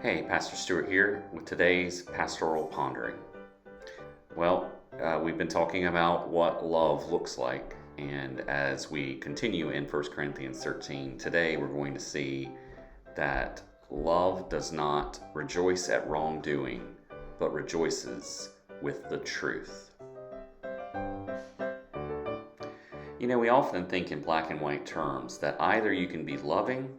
Hey, Pastor Stuart here with today's pastoral pondering. Well, we've been talking about what love looks like, and as we continue in 1 Corinthians 13, today we're going to see that love does not rejoice at wrongdoing, but rejoices with the truth. We often think in black and white terms that either you can be loving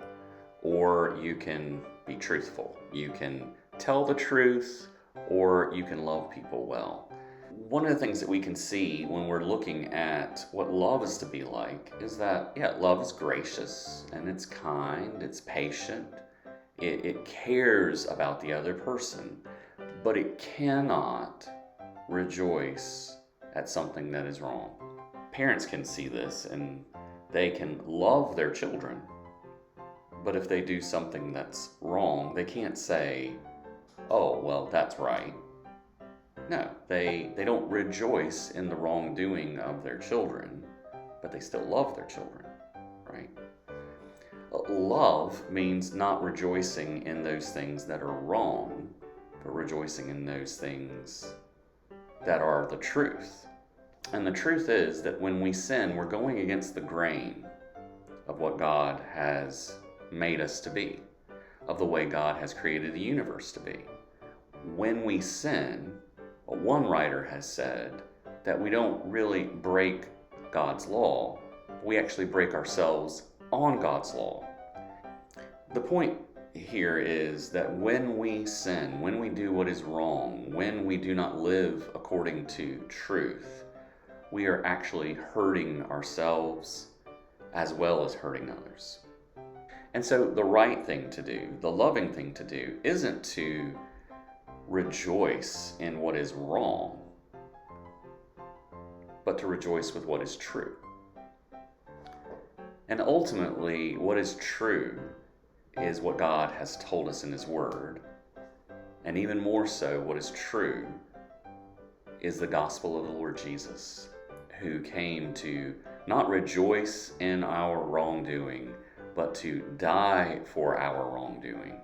or you can be truthful. You can tell the truth or you can love people well. One of the things that we can see when we're looking at what love is to be like is that, love is gracious and it's kind, it's patient, it cares about the other person, but it cannot rejoice at something that is wrong. Parents can see this and they can love their children, but if they do something that's wrong, they can't say, oh, well, that's right. No, they don't rejoice in the wrongdoing of their children, but they still love their children, right? Love means not rejoicing in those things that are wrong, but rejoicing in those things that are the truth. And the truth is that when we sin, we're going against the grain of what God has made us to be, of the way God has created the universe to be. When we sin, one writer has said that we don't really break God's law, we actually break ourselves on God's law. The point here is that when we sin, when we do what is wrong, when we do not live according to truth, we are actually hurting ourselves as well as hurting others. And so the right thing to do, the loving thing to do, isn't to rejoice in what is wrong, but to rejoice with what is true. And ultimately, what is true is what God has told us in His Word. And even more so, what is true is the gospel of the Lord Jesus, who came to not rejoice in our wrongdoing, but to die for our wrongdoing,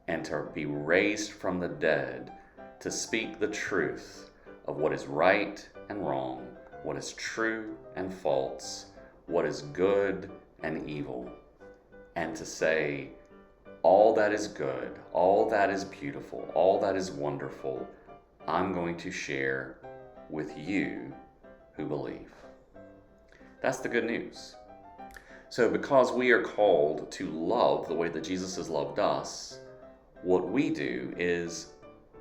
and to be raised from the dead to speak the truth of what is right and wrong, what is true and false, what is good and evil, and to say, all that is good, all that is beautiful, all that is wonderful, I'm going to share with you who believe. That's the good news. So because we are called to love the way that Jesus has loved us, what we do is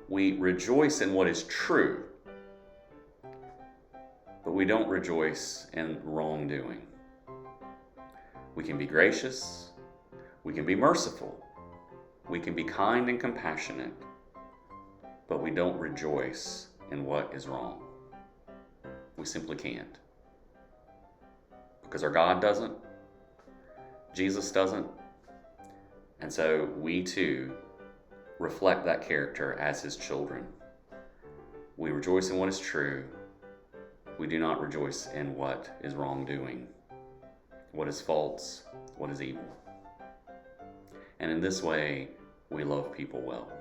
we rejoice in what is true, but we don't rejoice in wrongdoing. We can be gracious, we can be merciful, we can be kind and compassionate, but we don't rejoice in what is wrong. We simply can't. Because our God doesn't, Jesus doesn't, and so we too reflect that character as His children. We rejoice in what is true. We do not rejoice in what is wrongdoing, what is false, what is evil. And in this way, we love people well.